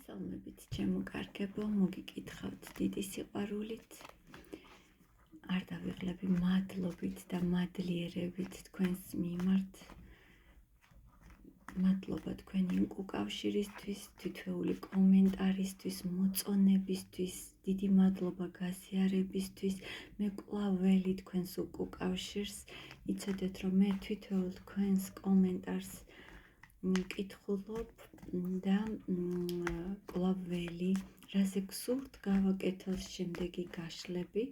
მოგესალმებით, ჩემო კარგებო, მოგიკითხავთ დიდი სიყვარულით. არ დავიღლები მადლობით და მადლიერებით თქვენს მიმართ. მადლობა თქვენი უკავშირისთვის, თითოეული კომენტარისთვის, მოწონებისთვის, დიდი მადლობა გაზიარებისთვის. მე კვლავ ველი თქვენს უკავშირს. იცოდეთ, რომ მე თითოეულ თქვენს კომენტარს მკითხულობ და კვლავ ველი, რაზე გსურთ გავაკეთოს შემდეგი გაშლები,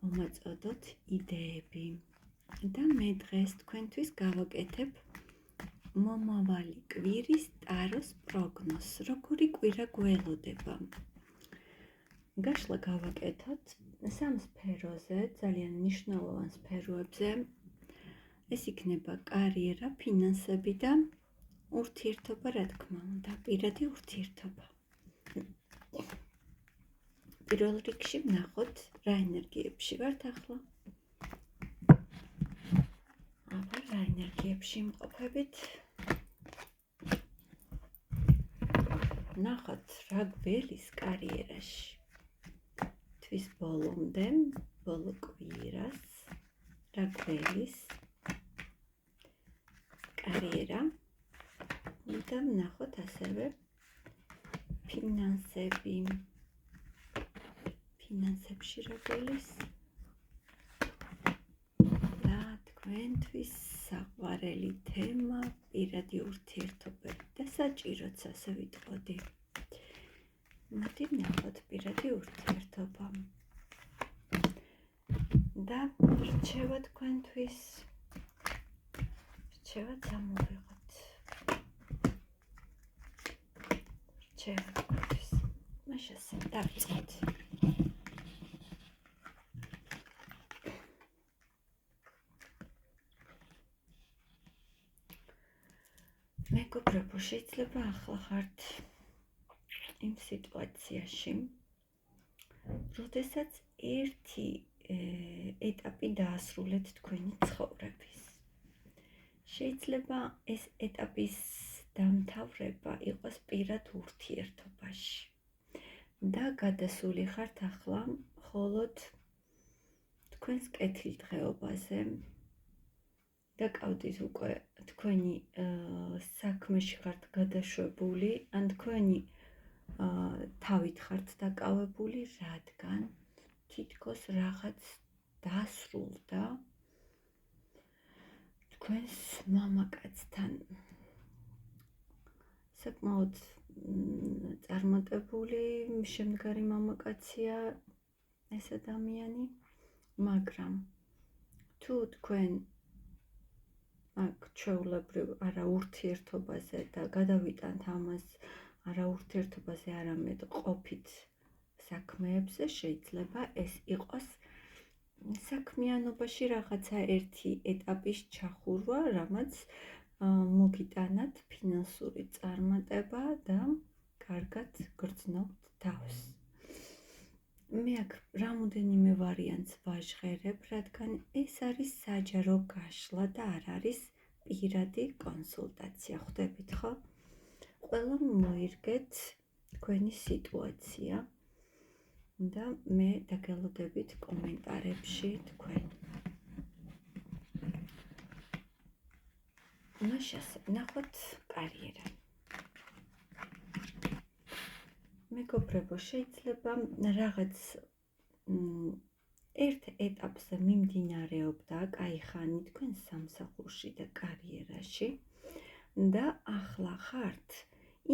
მომაწოდოთ იდეები. და მე დღეს თქვენთვის გავაკეთებ მომავალი კვირის ტაროს პროგნოზს, როგორი კვირა გველოდება. გაშლა გავაკეთოთ სამ სფეროზე, ძალიან მნიშვნელოვან სფეროებზე. ეს იქნება კარიერა, ფინანსები და ურთიერთობა, რა თქმა უნდა, პირადი ურთიერთობა. პირველ რიგში ვნახოთ, რა ენერგიებში ვართ ახლა. აბა, რა ენერგიებში იმყოფებით. ვნახოთ, რა გველის კარიერაში. თვის ბოლომდე, ბოლო კვირას, რა გველის კარიერა. და ვნახოთ ასევე ფინანსები. ფინანსებში რა გველის და თქვენთვის საყვარელი თემა პირადი ურთიერთობები და საჭიროც ასე ვიტყოდი. მოდი ვნახოთ პირადი ურთიერთობა და რჩევა თქვენთვის. რჩევა წამოვიღოთ. რჩევა თქვენთვის. მაშასე დავიწყოთ. მეგობრებო, შეიძლება ახლა ხართ იმ სიტუაციაში, როდესაც ერთი ეტაპი დაასრულეთ თქვენი ცხოვრების. შეიძლება ეს ეტაპის დამთავრება იყოს პირად ურთიერთობაში და გადასული ხართ ახლა მხოლოდ თქვენს კეთილდღეობაზე. დაკავდით უკვე თქვენი საქმეში ხართ გადაშვებული, ან თქვენი თავით ხართ დაკავებული, რადგან თითქოს რაღაც დასრულდა თქვენს მამაკაცთან. საკმაოდ წარმატებული, შემდგარი მამაკაცია ეს ადამიანი, მაგრამ თუ თქვენ აქ ჩვეულებრივ არა ურთიერთობაზე და გადავიტანთ ამას არა ურთიერთობაზე, არამედ ყოფით საქმეებზე, შეიძლება ეს იყოს საქმიანობაში რაღაცა ერთი ეტაპის ჩახურვა, რამაც მოგიტანათ ფინანსური წარმატება და კარგად გრძნობთ თავს. მე აქ რამოდენიმე ვარიანტს ვაჟღერებ, რადგან ეს არის საჯარო გაშლა და არ არის პირადი კონსულტაცია. ხვდებით ხო? ყველა მოირგეთ თქვენი სიტუაცია და მე დაგელოდებით კომენტარებში თქვენ. მაშასე ვნახოთ კარიერა. მეგობრებო, შეიძლება რაღაც ერთ ეტაპზე მიმდინარეობდა კაი ხანი თქვენ სამსახურში და კარიერაში და ახლა ხართ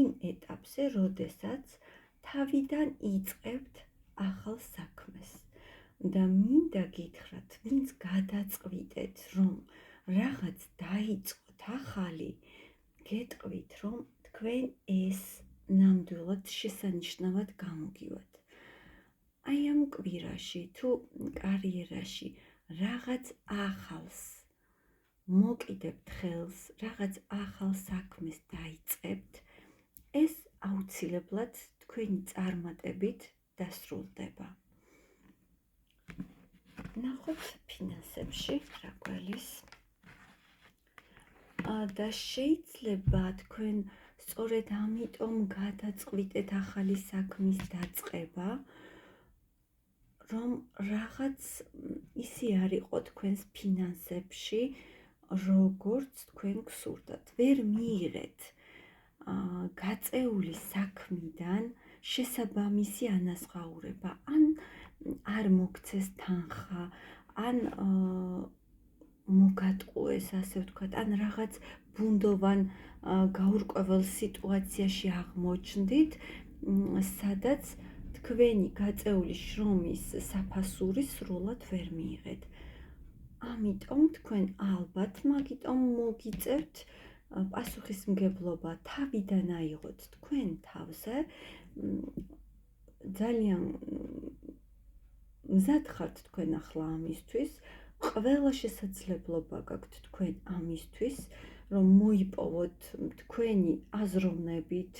იმ ეტაპზე, როდესაც თავიდან იწყებთ ახალ საქმეს და მინდა გითხრათ, ვინც გადაწყვიტეთ, რომ რაღაც დაიწყოთ ახალი, გეტყვით, რომ თქვენ ეს ნამდვილად შესანიშნავად გამოგივათ. აი ამ კვირაში თუ კარიერაში რაღაც ახალს მოკიდებთ ხელს, რაღაც ახალ საქმეს დაიწყებთ, ეს აუცილებლად თქვენი წარმატებით დასრულდება. ნახოთ ფინანსებში რა გველის. და შეიძლება თქვენ სწორედ ამიტომ გადაწყვიტეთ ახალი საქმის დაწყება, რომ რაღაც ისე არ იყო თქვენს ფინანსებში, როგორც თქვენ გსურდათ. ვერ მიიღეთ გაწეული საქმიდან შესაბამისი ანაზღაურება, ან არ მოგცეს თანხა, ან მოგატყუეს, ასე ვთქვათ, ან რაღაც ბუნდოვან გაურკვეველ სიტუაციაში აღმოჩნდით, სადაც თქვენი გაწეული შრომის საფასური სრულად ვერ მიიღეთ. ამიტომ თქვენ ალბათ მაგიტომ მოგიწევთ პასუხისმგებლობა თავიდან აიღოთ თქვენ თავზე, ძალიან მზად ხართ თქვენ ახლა ამისთვის, ყველა შესაძლებლობა გაქვთ თქვენ ამისთვის, რომ მოიპოვოთ თქვენი აზროვნებით,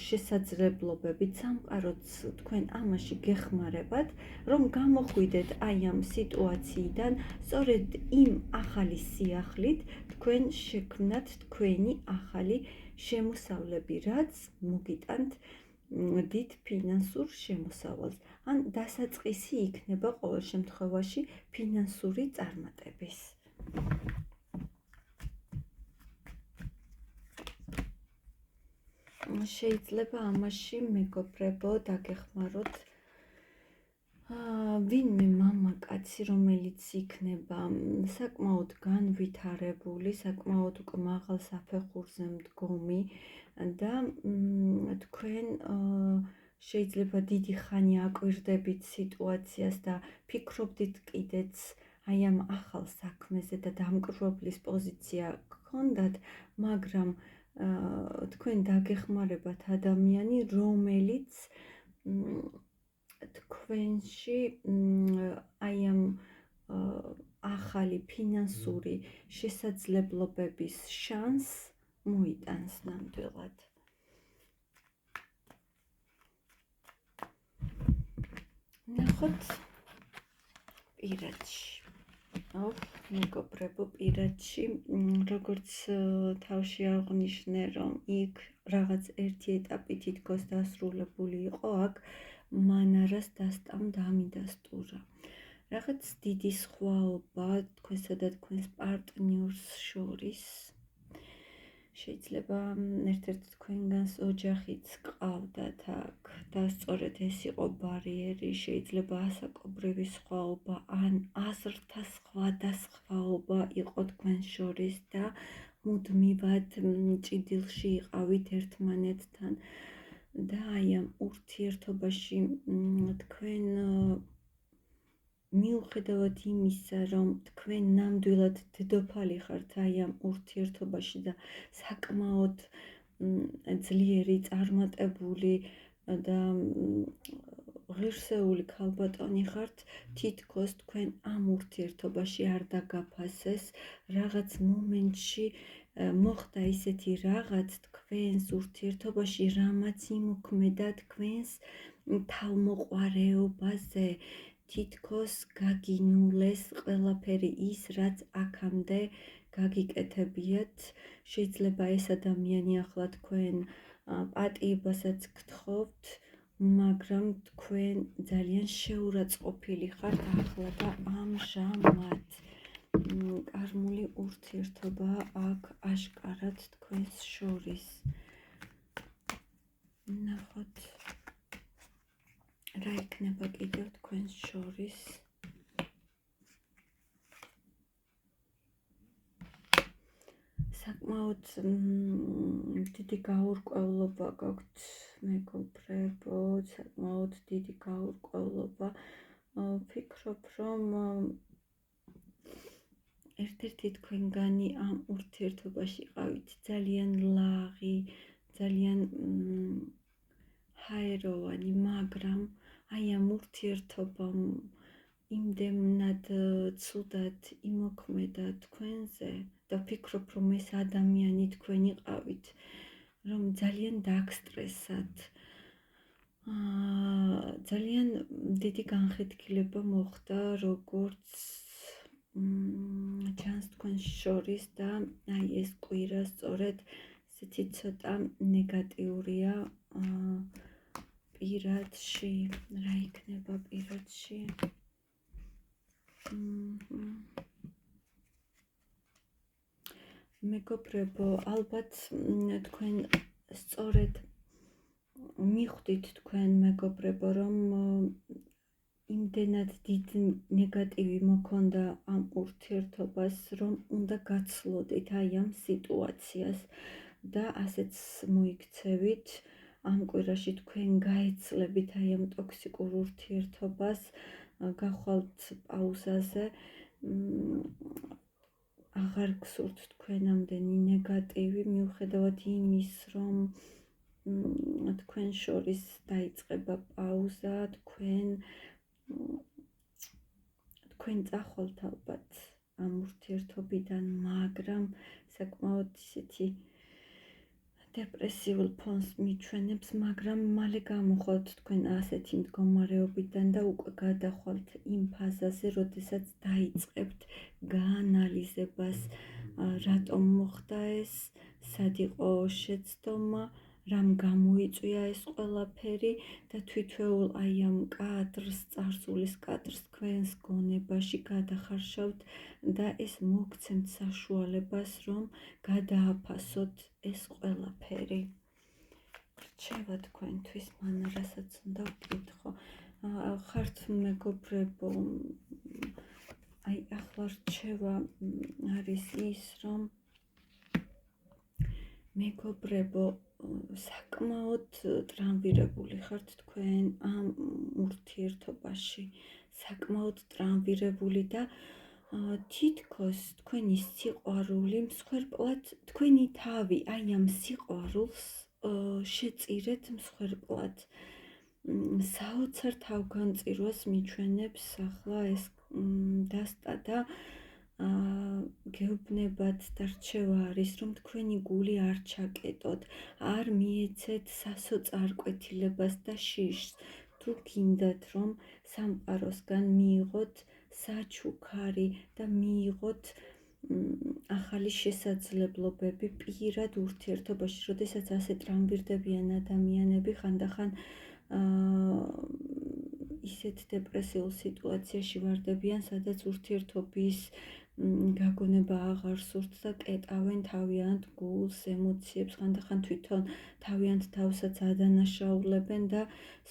შესაძლებლობებით, სამყაროც თქვენ ამაში გეხმარებათ, რომ გამოხვიდეთ აი ამ სიტუაციიდან, სწორედ იმ ახალი სიახლით თქვენ შექმნათ თქვენი ახალი შემოსავლები, რაც მოგიტანთ დიდ ფინანსურ შემოსავალს, ან დასაწყისი იქნება ყოველ შემთხვევაში ფინანსური წარმატების. შეიძლება ამაში მეგობრებო დაგეხმაროთ ვინმე მამაკაცი, რომელიც იქნება საკმაოდ განვითარებული, საკმაოდ უკვე მაღალ საფეხურზე მდგომი და თქვენ შეიძლება დიდი ხანი აკვირდებით სიტუაციას და ფიქრობდით კიდეც აი ამ ახალ საქმეზე და დამკვირვებლის პოზიცია გქონდათ, მაგრამ თქვენ დაგეხმარებათ ადამიანი, რომელიც თქვენში აი ამ ახალი ფინანსური შესაძლებლობების შანსს მოიტანს ნამდვილად. ნახოთ პირადში. მეგობრებო, პირადში, როგორც თავში აღნიშნე, რომ იქ რაღაც ერთი ეტაპი თითქოს დასრულებული იყო, აქ მანარას დასტამდა ამიდასტურა. რაღაც დიდი სხვაობა თქვენსა და თქვენს პარტნიორს შორის. შეიძლება ერთ-ერთ თქვენგანს ოჯახიც ყავდათ აქ და სწორედ ეს იყო ბარიერი, შეიძლება ასაკობრივი სხვაობა ან აზრთა სხვადასხვაობა იყო თქვენ შორის და მუდმივად ჭიდილში იყავით ერთმანეთთან და აი ამ ურთიერთობაში თქვენ მიუხედავად იმისა, რომ თქვენ ნამდვილად დედოფალი ხართ აი ამ ურთიერთობაში და საკმაოდ ძლიერი, წარმატებული და ღირსეული ქალბატონი ხართ, თითქოს თქვენ ამ ურთიერთობაში არ დაგაფასეს, რაღაც მომენტში მოხდა ისეთი რაღაც თქვენს ურთიერთობაში, რამაც იმოქმედა თქვენს თავმოყვარეობაზე, თითქოს გაგინულეს ყველაფერი ის, რაც აქამდე გაგიკეთებიათ. შეიძლება ეს ადამიანი ახლა თქვენ პატიებასაც გთხოვთ, მაგრამ თქვენ ძალიან შეურაცხყოფილი ხართ ახლა და ამჟამად კარმული ურთიერთობა აქ აშკარად თქვენს შორის. ნახოთ რა იქნება კიდევ თქვენს შორის. საკმაოდ დიდი გაურკვევლობა გაქვთ მეგობრებო, საკმაოდ დიდი გაურკვევლობა. ვფიქრობ, რომ ერთ-ერთი თქვენგანი ამ ურთიერთობაში იყავით ძალიან ლაღი, ძალიან ჰაეროვანი, მაგრამ აი ამ ურთიერთობამ იმდენად ცუდად იმოქმედა თქვენზე და ვფიქრობ, რომ ეს ადამიანი თქვენ იყავით, რომ ძალიან დაგსტრესat. ძალიან დიდი განხეთქილება მოხდა, როგორც ჩანს თქვენს შორის და აი ეს კვირა სწორედ ესეთი ცოტა ნეგატიურია პირადში. რა იქნება პირადში? მეგობრებო, ალბათ თქვენ სწორედ მიხვდით თქვენ მეგობრებო, რომ იმდენად დიდი ნეგატივი მოქონდა ამ ურთიერთობას, რომ უნდა გაცლოდით აი ამ სიტუაციას და ასეც მოიქცევით. ამ კვირაში თქვენ გაეცლებით აი ამ ტოქსიკურ ურთიერთობას, გახვალთ პაუზაზე. აღარ გსურთ თქვენ ამდენი ნეგატივი, მიუხედავად იმის, რომ თქვენ შორის დაიწყება პაუზა, თქვენ წახვალთ ალბათ ამ ურთიერთობიდან, მაგრამ საკმაოდ ისეთი დეპრესიულ ფონს მიჩვენებს, მაგრამ მალე გამოხვალთ თქვენ ასეთი მდგომარეობიდან და უკვე გადახვალთ იმ ფაზაზე, როდესაც დაიწყებთ გაანალიზებას, რატომ მოხდა ეს, სად იყო შეცდომა, რამ გამოიწვია ეს ყველაფერი და თვითეულ აი ამ კადრს, წარსულის კადრს თქვენს გონებაში გადახარშავთ და ეს მოგცემთ საშუალებას, რომ გადააფასოთ ეს ყველაფერი. რჩევა თქვენთვის, მან რასაც უნდა ვკითხო. ხართ მეგობრებო, აი ახლა რჩევა არის ის, რომ მეგობრებო, საკმაოდ ტრამვირებული ხართ თქვენ ამ ურთიერთობაში, საკმაოდ ტრამვირებული და თითქოს თქვენი სიყვარული მსხვერპლად, თქვენი თავი აი ამ სიყვარულს შეწირეთ მსხვერპლად. საოცარ თავგანწირვას მიჩვენებს ახლა ეს დასტა და გეუბნებათ და რჩევა არის, რომ თქვენი გული არ ჩაკეტოთ, არ მიეცეთ სასოწარკვეთილებას და შიშს. თუ გინდათ, რომ სამყაროსგან მიიღოთ საჩუქარი და მიიღოთ ახალი შესაძლებლობები პირად ურთიერთობაში, როდესაც ასე ტრამვირდებიან ადამიანები, ხანდახან ისეთ დეპრესიულ სიტუაციაში ვარდებიან, სადაც ურთიერთობის გაგონება აღარ სურთ და კეტავენ თავიანთ გულს, ემოციებს, ხანდახან თვითონ თავიანთ თავსაც ადანაშაულებენ და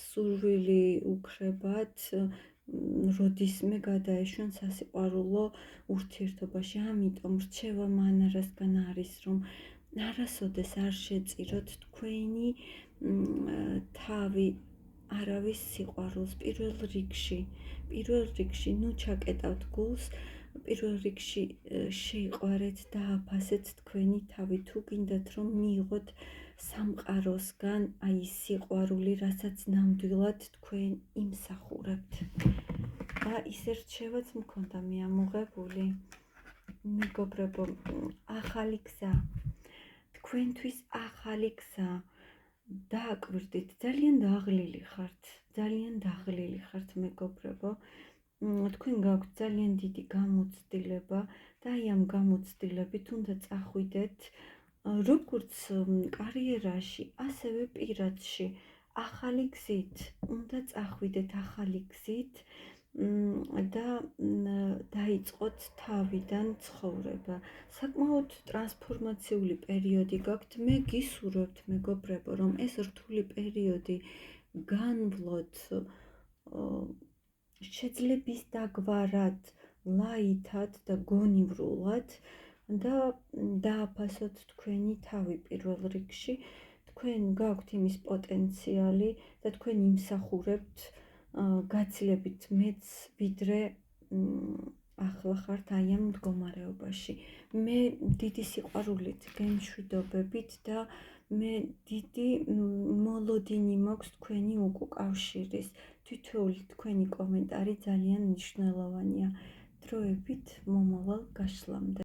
სურვილი უქრებათ, როდისმე გადაეშვენ სასიყვარულო ურთიერთობაში. ამიტომ რჩევა მანარასგან არის, რომ არასოდეს არ შეწიროთ თქვენი თავი არავის სიყვარულს. პირველ რიგში, ნუ ჩაკეტავთ გულს, პირველ რიგში შეიყვარეთ და აფასეთ თქვენი თავი. თუ გინდათ, რომ მიიღოთ სამყაროსგან აი სიყვარული, რასაც ნამდვილად თქვენ იმსახურებთ. და ისე რჩევაც მქონდა მიამოღებული. მეგობრებო, ახალი გზა, თქვენთვის ახალი გზა. დააკვირდით, ძალიან დაღლილი ხართ მეგობრებო. თქვენ გაქვთ ძალიან დიდი გამოცდილება და აი ამ გამოცდილებით უნდა წახვიდეთ როგორც კარიერაში, ასევე პირადში. ახალი გზით უნდა წახვიდეთ, ახალი გზით და დაიწყოთ თავიდან ცხოვრება. საკმაოდ ტრანსფორმაციული პერიოდი გაქვთ. მე გისურვებთ მეგობრებო, რომ ეს რთული პერიოდი განვლოთ შეძლების დაგვარად, ლაითად და გონივრულად და დააფასოთ თქვენი თავი პირველ რიგში. თქვენ გაქვთ იმის პოტენციალი და თქვენ იმსახურებთ გაცილებით მეც, ვიდრე ახლა ხართ აი ამ მდგომარეობაში. მე დიდი სიყვარულით გემშვიდობებით და მე დიდი მოლოდინი მაქვს თქვენი უკავშირის. თითოეული თქვენი კომენტარი ძალიან მნიშვნელოვანია. დროებით მომავალ გაშლამდე.